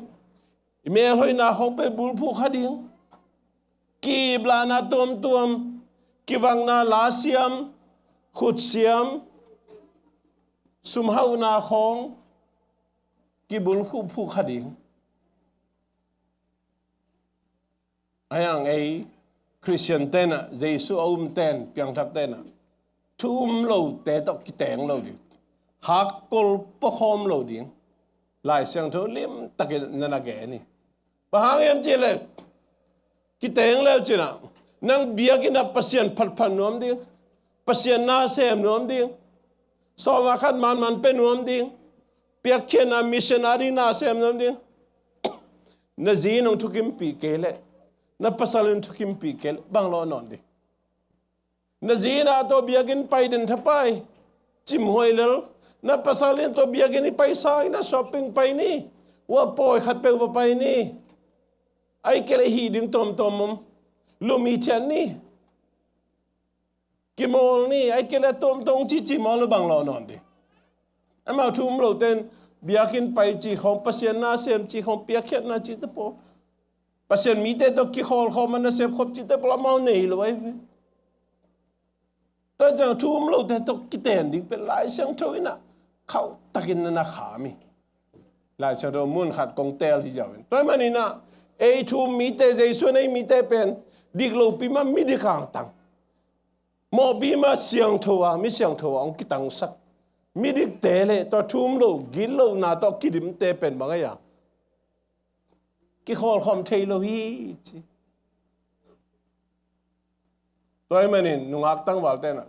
Speaker 1: เมียหอยนาของไปบุลผู้ขดิ้งกี่บลานาตัวมกี่วังนาลาเซียมขุดเซียมสุมหาวนาของกี่บุลผู้ขดิ้งไอ้ยังไอ้คริสเตียนเต้นเยซูเอาเต้นเพียงทักเต้นทุ่มเราเตะตกกี่แตงเราดิหักกอลปะคอมโลดิ้งลายเสียงเท่าเลี้ยมตะกี้นั่นแกนี่ปะหางเอ็มจีเลยกิเตงแล้วจีน่ะนั่งเบียกินนับปัสยันพันนวมดิ้งปัสยันน่าเสียมนวมดิ้งสอบมาขัดมันเป็นนวมดิ้งเปียกเขียนมิชชันนารีน่าเสียมนวมดิ้งนั่นจีนองทุกิมปีเกลนั่นปัสลินทุกิมปีเกลบังโลนอนดินั่นจีน่ะตัวเบียกินไปเดินทับไปจิมหอยเลna pasalin to biagin ni paisay na shopping pa ini wa poy khat pe wa pa ini ai kele hi ding tom lumitian ni kimol ni ai kele tom chi mol bang lo non di ama thum lo ten biagin pai chi khom pasien na sem chi khom piakhet na chi te po pasien mi te to ki khol khom na sem khop chi te pla mau nei lo ai ta jang thum lo te to ki ten ding pe lai sang thoi naเขาตะกินนาขามีลายชาโดมุนขัดกงเตลที่เจ้าเป็นตัวมันนี่นะทูมีเตใจส่วนไอ้มีเตเป็นดิกโลปีมามีดิกางตังมอบีมาเสียงทัวมีเสียงทัวองกิตังสัก มีดิกเตะเลยตัวทุ่มโลกินโลนาตัวกิดิมเตะเป็นบางอย่างกิขอลคอมเทโลฮีตัวไอ้มันนี่นุ่งอักตั้งวัลเต้น่ะ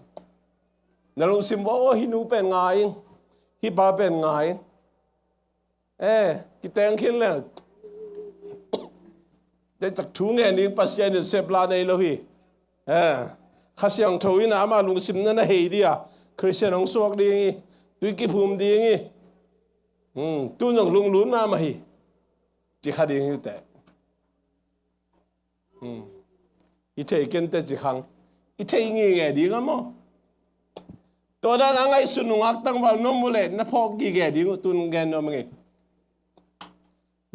Speaker 1: นั่นลุงซิมว่าโอ้ฮินูเป็นไงฮิปาเป็นไงกิเตงขึ้นเลยได้จากทุ่งเงินนี้ปัสยานี่เซฟลาในโลฮีข้าเสียงทวีน้ามาลุงซิมนั่นเฮียดีอ่ะคริสเตียนองสวกดีงี้ตุยกิภูมิดีงี้ตุนองลุงลุ้นมาฮีจิขาดีงี้แต่อีเทกันแต่จิขังอีเทงี้ไงดีกันมั้งตัวด้านไงสุนุงักตั้งวันน้องมุเล่นับพอกี่แก่ดีกูตุนแกนน้องมึง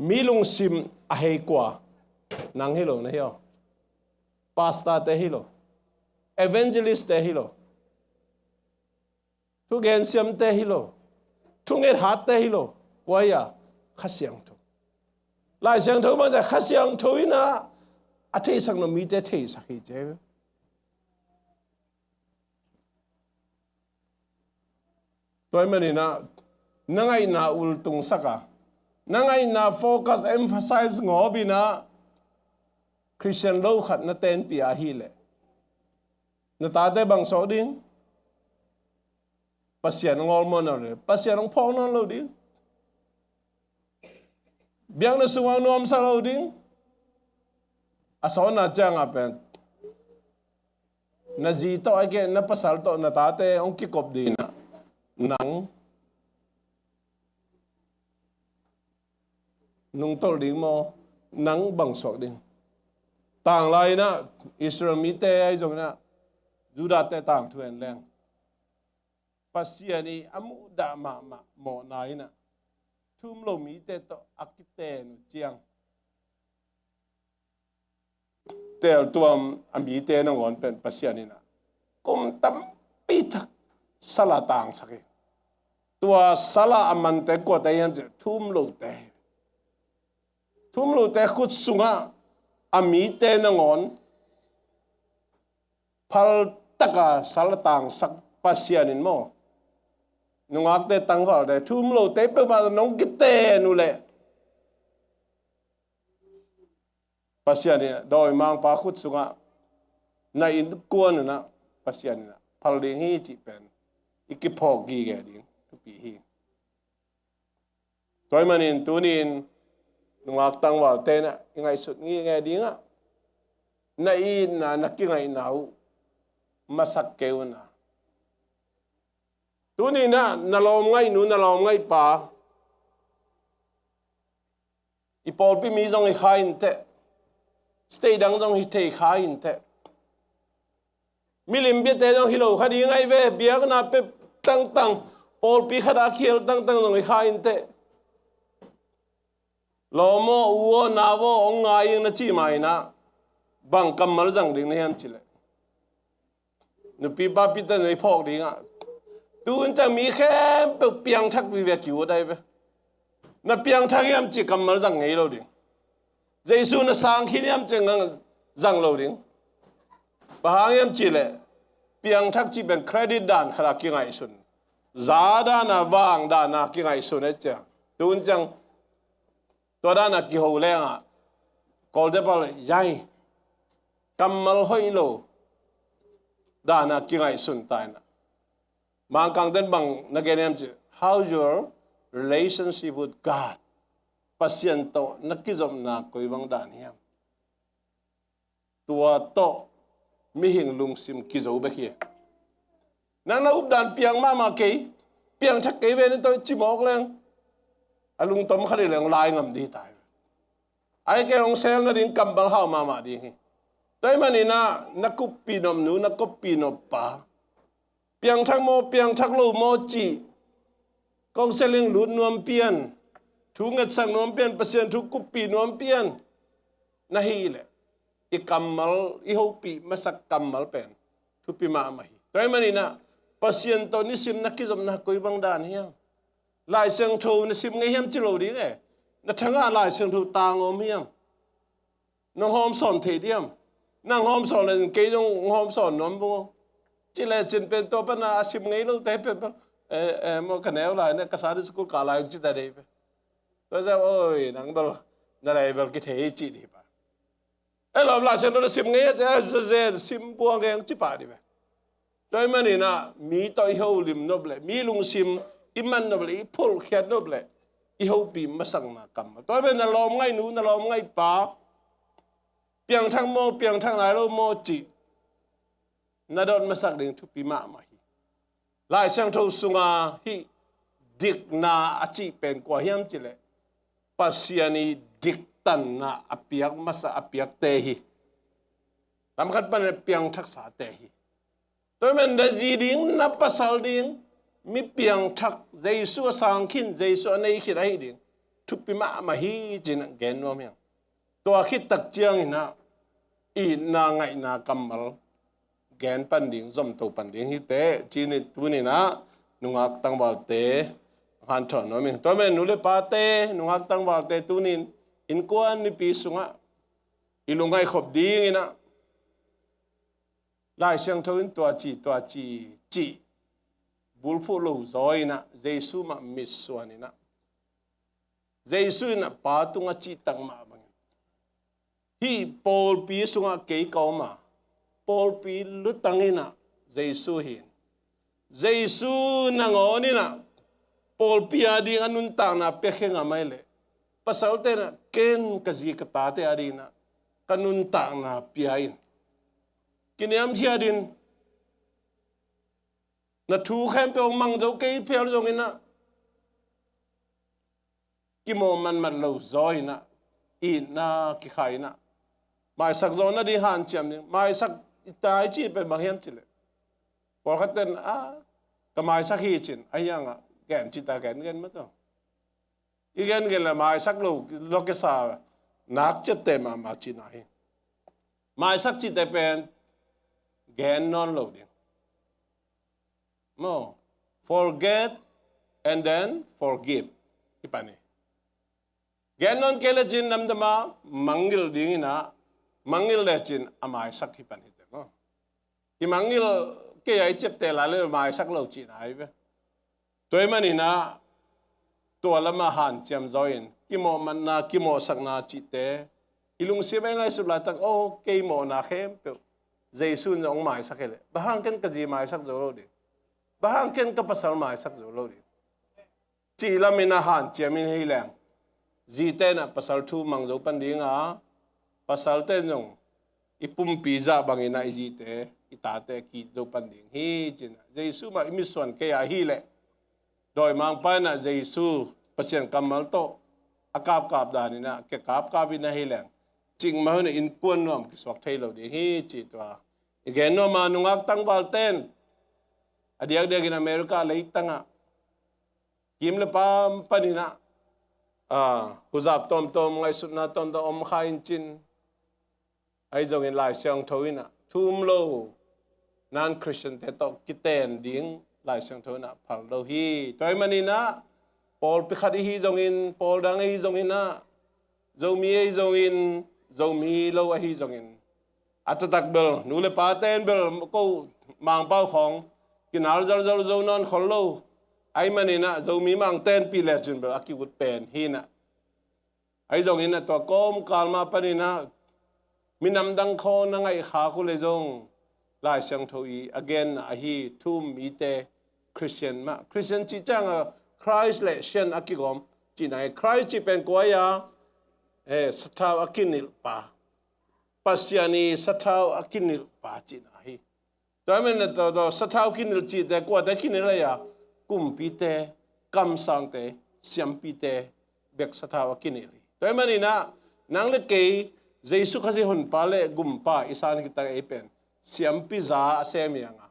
Speaker 1: มีลุงซิมอาเฮกว่านังฮิโลนะเฮียพาสต้าเตฮิโลเอเวนเจลิสเตฮิโลทุกเงินเสียมเตฮิโลทุกเงินหัดเตฮิโลกว่าอย่าขัดเสียงทุกหลายเสียงทุกมันจะขัดเสียงทุกนะอาทิตย์สักน้ำมีเตเทสักทีเจ้าตัวมันนี่นะนั่งไงน่าอุลตุงสักอะนั่งไงน่าโฟกัสเอ็มฟาไซส์งอบินะคริสเตียนโลขัดนั่นเต็นปีอาฮีเลยนั่นตาเตบังโซดิ้งปัสยานงอลมอนอะไรปัสยานงพองนั่นเราดิ้งเบียงนั่นสว่างนวมสเราดิ้งอาสาวน่าจังอ่ะเป็นน่าจีโตไอ้แกน่าภาษาโตน่าตาเตองคิกบดีนะนังนุ่งโตดิ้งโมนังบังโซดิ้งต่างไรนะอิสราเอลมีเตไอ้จงนะยูดาเตต่างทุเรนแรงปัสยานีอามุดามาโมนายนะทุ่มโลมีเตโตอักเตนุเจียงเตลตัวอามีเตนงอนเป็นปัสยานีนะกุมตั้มปีทักสละต่างสักตัวสละอามันเตกว่าแต่ยังจะทุ่มโลเตขุดสุงะอามีเตนงอนพัลตะกาสละต่างสักปัสยานินโมนุ่งอักเตตั้งว่าแต่ทุ่มโลเตเปิดมาน้องกิเตนุเล่ปัสยานิโดยมังปาขุดสุงะในอินกวนนะปัสยานินะพัลลิงฮีจิเป็นอีกพอกีแกดิ้งทุกปีฮีตัวมันอินตัวนี้นุ่งอักตั้งว่าเตนะยังไงสุดงี้ไงดิ้งอ่ะในอินนะนักยังไงหนาวมาสักเกวนะตัวนี้นะนาลอมไงหนูนาลอมไงป่าอีปอลพี่มีจงให้ขายอินเตสเตย์ดังจงให้เทขายอินเตมิลิมเบียเตจงฮิโลคดีไงเวเบียกนาเปตั้งปอลพี่ขดาเขียวตั้งจงให้ขายอินเตลอมอวัวนาวองไงยังนัดชีไม่นะบังกำมารจังดิ่งนี่ฮัมชิเลนุปีป้าปีตันในพอกดิ่งอ่ะตูนจะมีแค่เปียงทักวิเวกิวได้ไหมนับเปียงทักยามจิกำมารจังไงเราดิ่งเจสุนสังขียามจังจังเราดิ่งปะหางยามจิเลเปียงทักจิเป็นเครดิตด่านขนาดกี่ไงสุนซาดานาว่างด่านนักกี่ไงสุนเอเจ้าตูนจังตัวด้านนักกี่หัวแรงอ่ะกอลเดบอลใหญ่กำมารห้อยโลด่านนักกี่ไงสุนตายนะบางครั้งเดินบางนักเรียนจะ how's your relationship with God ปัสยันโตนักกิจอมนักคุยบางด่านนี้ตัวโตมีหิงลุงซิมกิจอุเบกีนักอุบด่านเปียงมาเกยเปียงชักเกยเวนี่ตัวจิมอกเลยอลุงต้มขนาดเรื่องลายงำดีตายไอ้แกลงเซลนั่นเองกำบังเข้ามาดีแต่มันนี่นะนักกุปีนมหนูนักกุปีนมป่าเปียงทักโมเปียงทักโลโมจีกองเซลิงหลุดนวมเปียนทุกเงินสั่งนวมเปียนเปอร์เซ็นต์ทุกกุปีนวมเปียนน่าฮีเลยอีกำมัลอีหูปีมาสักกำมัลเป็นทุกปีมาไม่แต่มันนี่นะเปอร์เซ็นต์ตัวนี้ซิมนักกิจมนักกุยบางด่านเฮียลายเสียงทูนซิมไงเฮียมจิโรดีไงนักทั้งอาลายเสียงทูตางอมเฮียมน้องหอมสอนเทียมนั่งหอมสอนเลยเกยจงหอมสอนน้องบุจิเลจินเป็นตัวปนาซิมไงเราแต่เป็น mo kanel la ne kasari school kala chi ta dei to sa oi nang bel na lai bel ki thei chi di pa lo la sen do sim nge ja ze sim buang nge chi pa di ba doi mani na mi to ho lim no ble mi lung sim iman no ble I phul khiat no ble I ho pi masang na kam to be na lom ngai nu na lom ngai pa piang thang mo piang thang lai lo mo chi na don masak ding thu pi ma ma hi lai sang tho sunga hi dik na achi pen kwa hiam chi le pasiani dik tan na apiak masa apiak te hi lam khat pan piang thak sa te hi to men da ji ding na pasal ding mi piang thak jesu sang khin jesu nei khit ai ding thu pi ma ma hi chin gen no myang to khit tak chiang ina I na ngai na kamal gen pan ding zom to pan ding hi te chi ni tu ni na nungak tang bal te han thon no mi to men nu le pa te nungak tang bal te tu nin in kuan ni pi sunga ilungai khop ding ina lai siang thoin to chi bul phu lo zoi na jesu ma miswan ina jesu na pa tunga chi tang ma bang hi pol pi sunga ke ko ma Paul pi lutangina Jesu hin Jesu nangonina Paul pi adi anun ta na pekhenga maile pasalte na ken kazi katate arina kanun ta na piain kiniam hiadin na thu khem pe mang do ke pel jongina kimo man man lo zoina ina ki khaina mai sak zona di han cham ni mai sak itai chi pe bang hiam chile por khaten ka mai sak hi chin ayanga gen chi ta gen ma to igen la mai sak lo ke sa nak che te ma chi na hi mai sak chi te pen gen non lo ding mo forget and then forgive ipani gen non kele jin nam dama mangil ding ina mangil le chin amai sak hi pan hi te no I mangil ke ai chep te la le mai sak lo chi nai be toy mani na to lama han chem zoin kimo man na kimo sak na chi te ilung si mai ngai su la tak o ke mo na khem pe jesu nong mai sak le bahang ken ka ji mai sak zo lo de bahang ken ka pasal mai sak zo lo de chi lamina han chemin hi lang ji te na pasal thu mang zo pan ding a pasal te nong ipum pizza bangina iji te itate ki zo pan ding hi chin jesu ma imiswan ke a hi le doi mang pa na jesu pasien kamal to akap kap da ni na ke kap na hi lang ching ma ne in kuan nom ki swak thai lo de hi chi twa again no ma nungak tang bal ten adiak de in america le tanga kim le pam panina huzap tom ngai sut na tom da om khain chin ai jong in lai siang thoina thum lo nan christian te to kiten ding lai siang thoina phal lo hi toy manina Paul pi khadi hi jong in Paul dang hi jong in na Zomi hi jong in Zomi lo hi jong in atatak bel nu le pa ten bel ko mang pau khong kinal zal zo non khol lo ai manina Zomi mang ten pi le jun bel akiut pen hi na ai jong in na to kom kalma panina minam dang kho na ngai kha khu le jong lai siang thoi again a hi thum mi te Christian chi chang Christ le shen akigom chi nai Christ chi pen ko ya sathaw akinil pa pasiani sathaw akinil pa chi na hi to men to sathaw kinil chi te ko ta kinil ya kum pi te kam sang te siam pi te bek sathaw akinil to men ina nang le ke Jesu khazi hon pale gumpa isan kita epen siam pizza asemianga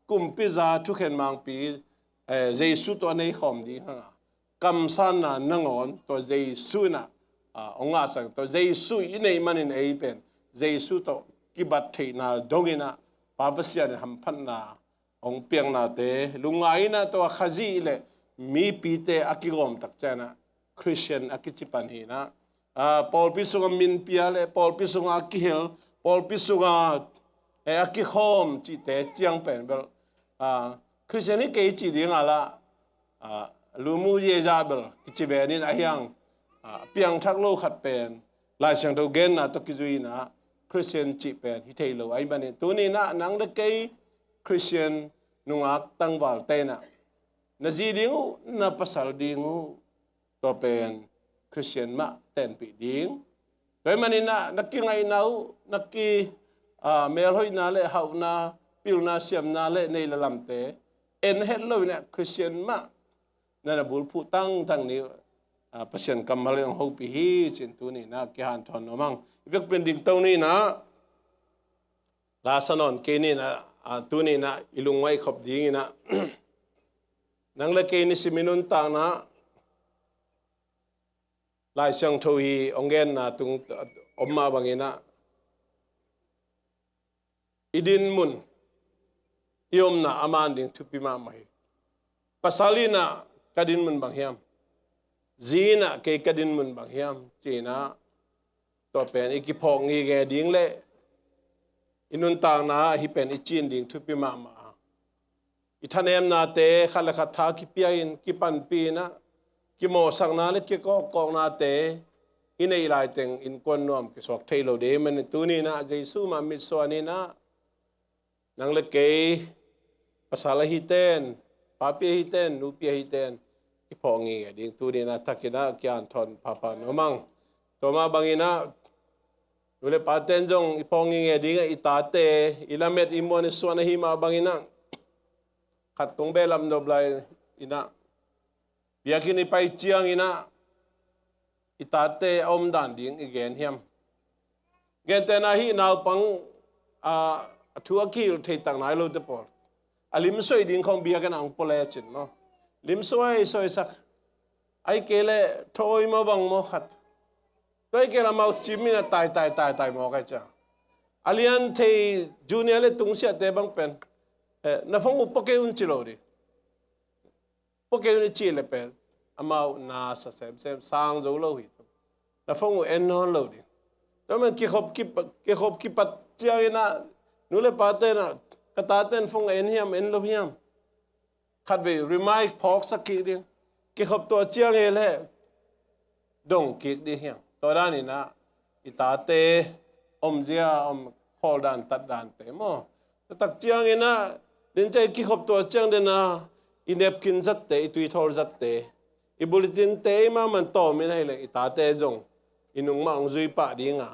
Speaker 1: kum pizza thuken mang pi Jesu to nei khom di ha kam san na nangon to Jesu na onga sang to Jesu inei manin epen Jesu to kibat thei na dongina papasian ham phan na ong piang na te lungai na to khazi le mi pi te akigom tak chana Christian akichipan hi na Paul pisunga min piale Paul pisunga kihel Paul pisunga aki khawm chi te chiang pen bel Christian ke chi ding ala ลูมูเยจาเบลกิจเบนินอายังเปียงทักโลขัดเป็นลายเสียงตัวเกนนะตกิจุยนะคริสเตียนจีเป็นฮิเทโลไอ้บันนี่ตัวนี้นะนังเด็กไอ้คริสเตียนนุ่งอักตั้งวาลเตนะนาจีดิ้งนาภาษาดิ้งตัวเป็นคริสเตียนมาเต้นปีดิ้งโดยมันนี่นะนักกิไงนานักกีเมลหอยนาเล่หาวนาปิลนาเสียมนาเล่ในละลำเตเอ็นเฮลโลเนี่ยคริสเตียนมานั่นบุลผู้ตั้งทั้งนี้ประชันกำมาเรื่องฮูปีฮีจินตัวนี้นะเกี่ยหันทอนน้มังวิกเป็นดิ่งตัวนี้นะลาสนอนเกนี่นะตัวนี้นะอิลุงไว้ขบดิ่งนะนังเล็กเกนี่สิมินุนตางนะลายเสียงทวีองเกนนะตุงอมมาบางเงินะอิดินมุนยมนะอามันดิ่งทุพิมาไม่ภาษาลีนะกดินมุนบางเฮียมจีน่ะเกกดินมุนบางเฮียมจีน่ะตัวเป็นอีกพองอีแกดิ้งเล่อินุนต่างนะฮิเป็นอีจีนดิ้งทุพิมามาอิทันเอ็มนาเตขัลขัดทากิเปียอินกิปันปีนะกิโมสังนาเล็กก็กองนาเตอินไอไลเต็งอินกวนนวมกิสวกเทโลเดมันตัวนี้นะเจสุมามิสวานีนะนังเล็กเกภาษาละฮิเตนปาเปียฮิเตนนูเปียฮิเตนอีพองงี้ดิ่งตัวนี้นะทักกินะกิอันทอนพาปานมังตัวมาบางนะดูเลยปาเตนจงอีพองงี้ดิ่งอีตาเตอีลาเมตอีมวนสวนหิมาบางนะขัดกงเบลัมดบไลอินะเบียกินไปเจียงอินะอีตาเตอมดันดิ่งอีเกนเฮียมเกนเตนะฮีนาวปังทัวกิลเทตังนายโลเตปอร์อลิมสวยดิ่งของเบียกันอังโปเลจินเนาะลิมสวยสวยสักไอเกลทอยมาบังโมขัดตัวไอเกลมาจิมินะตายโมกันจ้าอลิอันเทจูเนียเลตุงเสียเตบังเป็นna fong upoke un chilori poke un chile pe amau na sa sem sang zo lo hi na fong en non lo di to men ki khop ki pat chia na nu le pa te na kata ten fong en hiam en lo hiam khat ve remai phok sa ki ding ki khop to chia nge le dong ki di hiam to da ni na ita te om jia om khol dan tat dan te mo tak chia nge na đến chạy kí hộpตัวจังเดนะอินเนบกินจัดเตะตุยทอลจัดเตะอีบุลตินเตะมามันโตไม่ได้เลยอีตาเตะจงอินุงมาองซุยปะดีงา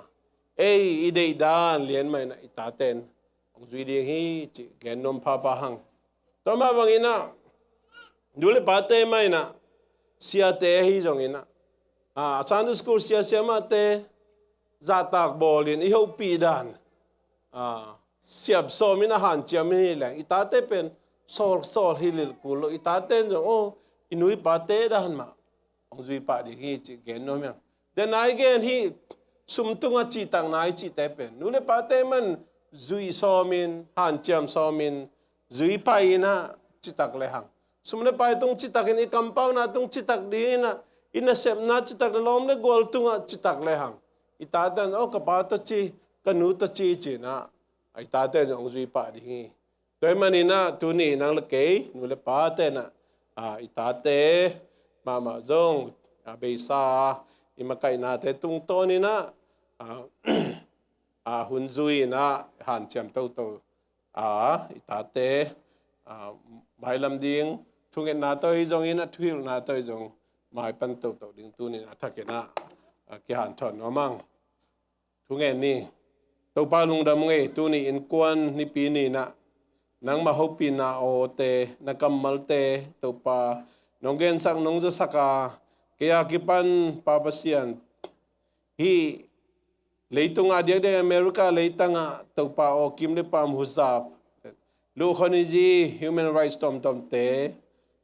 Speaker 1: เอ้ยอีเดย์ดานเลี้ยนไม่นะอีตาเตนองซุยดีฮีจิแกนนมพาปะหังต่อมาบางอินะดูเลยปะเตะไม่นะเสียเตะฮีจงอินะซันดิสคูลเสียมาเตะจัดตากบอลินอีเขาปีดานเสียบโซมินาหันเจียมินี่แหละอีตาเต้เป็นโซลฮิลิลกุลอีตาเต้นจงโออินุยปาเต้ดันมาองจุยปาดิฮีจิเกนโนเมียเดนายเกนฮีสุมตุงจีตังนายจิเต้เป็นนูเลปาเต้มันจุยโซมินหันเจียมโซมินจุยไปนะจิตักเลหังสุมเลไปตรงจิตักอินอีกัมปาวนะตรงจิตักดีนะอินเซมนะจิตักลอมเลกอลตุงจิตักเลหังอีตาเต้นโอกะปาตจีกันนูตจีจีนะไอ้ตาเต้นองจุยปะดิโดยมันนี่นะตัวนี้นางละเกยนูเลปาเต้นะไอ้ตาเต้มาจงเบซ่าอิมาไก่นาเต้ตุงโตนี่นะหุ่นจุยนะหันเจียมโตไอ้ตาเต้ใบลำดิ่งทุกเงินนาตัวอีจงอินะทุกนาตัวอีจงหมายปันโตดิ่งตัวนี้นะทักเกนะเกี่ยหันถอนน้ำมั่งทุกเงินนี่ตัวปลาลุงดำไงตัวนี้อินกวนนี่ปีนี้นะนังมาฮุปีนาโอเตนักกำมัลเตตัวปลานงเกนสักนงจะสักเกียกิปันปาปเซียนฮีเลยตุงอาเดียกเดอเมริกาเลยตังตัวปลาโอคิมเลปามฮุซาบลูกคนนี้จี human rights ตอมเต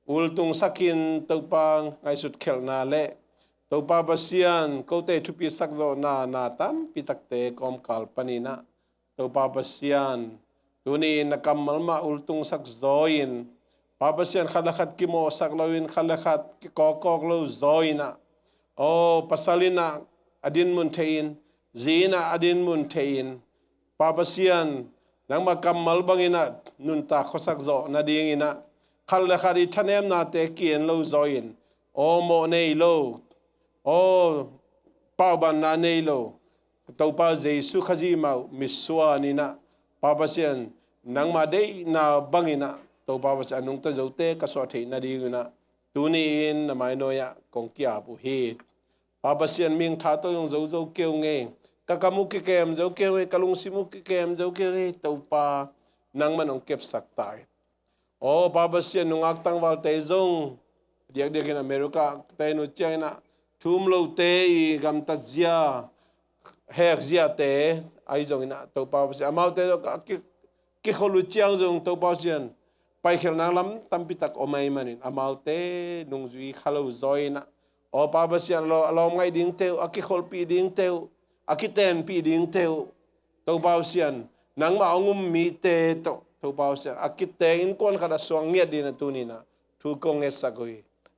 Speaker 1: อุลตุงสักินตัวปลาไงสุดเขลนาเล่ตัวปาปเซียนเขาเตะทุปีสักโดนาตามปิตักเตะกอมกัลปนีนะตัวปาปเซียนตัวนี้นักกำมัลมาอุลตุงสักโซอินปาปเซียนขัดละขัดกิโมสักลาวินขัดละขัดกอกลูโซอินะโอ้ปัสสาลินะอดินมุนเทียนจีนะอดินมุนเทียนปาปเซียนนังมากำมัลบังอินะนุนตาขสักโซนาดีงินะ คันละคดีทันเอมนาเตเกียนโลจอยน์โอโมเนโลโอป้าบันนาเนโลตัวป้าเจสุขจีมามิสวานีนะป้าเสียนนังมาได้นาบังอินะตัวป้าเสียนนุ่งตะเจ้าเตะกษัตริย์นาดีกุนะตัวนี้อินนามายโนยะกงกี้อาบุฮิตป้าเสียนมิงท้าตัวยงเจ้าเจ้าเกี่ยวเงยกะกามุกิเกมเจ้าเกี่ยวเงยกะลุงซิมุกิเกมเจ้าเกี่ยวเงยตัวป้านังมันองเก็บสักตายโอ้ป้าเสียนนุ่งอักตังวัลเตจงเดียกin Americaเตนุเจียนะทุ่มโลเตอีกัมตัดเจียเฮกเจียเตไอจงนะตัวป้าเสียนมาเตกิขลุเจียงจงตัวป้าเสียนไปเขียนนางลำตั้มพิตักอมัยมันินมาเตนุ่งจุยขลุจอยนะโอ้ป้าเสียนเราไงดิ้งเตวกิขลปีดิ้งเตวกิเตนปีดิ้งเตวตัวป้าเสียนนางมาเอางุมมีเตตัวป้าเสียนกิเตอินกวนขดาสวงเงียดีนะตัวนี้นะทุกงเอสกุย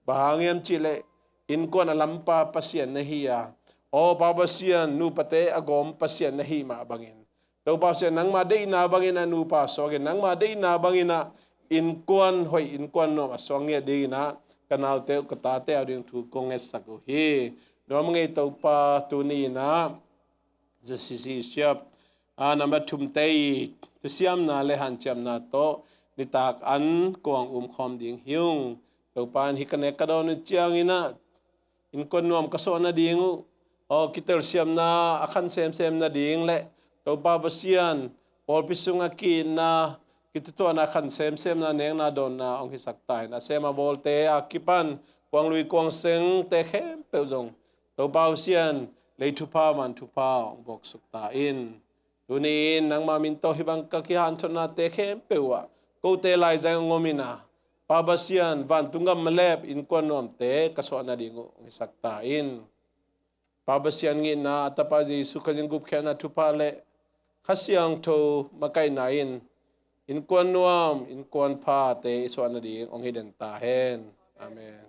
Speaker 1: bahangem chile INNKUAN LAM PA pasien nahiya o babasian nu pate agom pasien nahi ma bangin to pasien nang ma dei na bangin anu pa so ge nang ma dei na bangin na INNKUAN hoi INNKUAN no asong ye dei na kanal te kata te ading thu konges saku hi no mangai to pa tu ni na zcccolumbus nama thum tei tu siam na le han cham na to nitak an kuang khom ding hiung Topan hikanek kadon chiang ina INNKUAN nuam kaso na dingu o kitel siam na akan sem na ding le topa basian pol pisunga ki na kituto na akan sem na neng na don na ong hisaktai na sema bolte akipan kwang lui kwang seng te khem peuzong topa basian le thupa man thupa ong bok sukta in tunin nang mamin to hibang kakihan chona te khem pewa ko te lai jang ngomina Pabasian van tunggam malep INNKUAN nom te kaso na dingo isaktain Pabasian ngi na atapa Jesu kajingup kya na tupale khasyang to makai nain INNKUAN nuam INNKUAN pa te iso na ding ong hiden tahen amen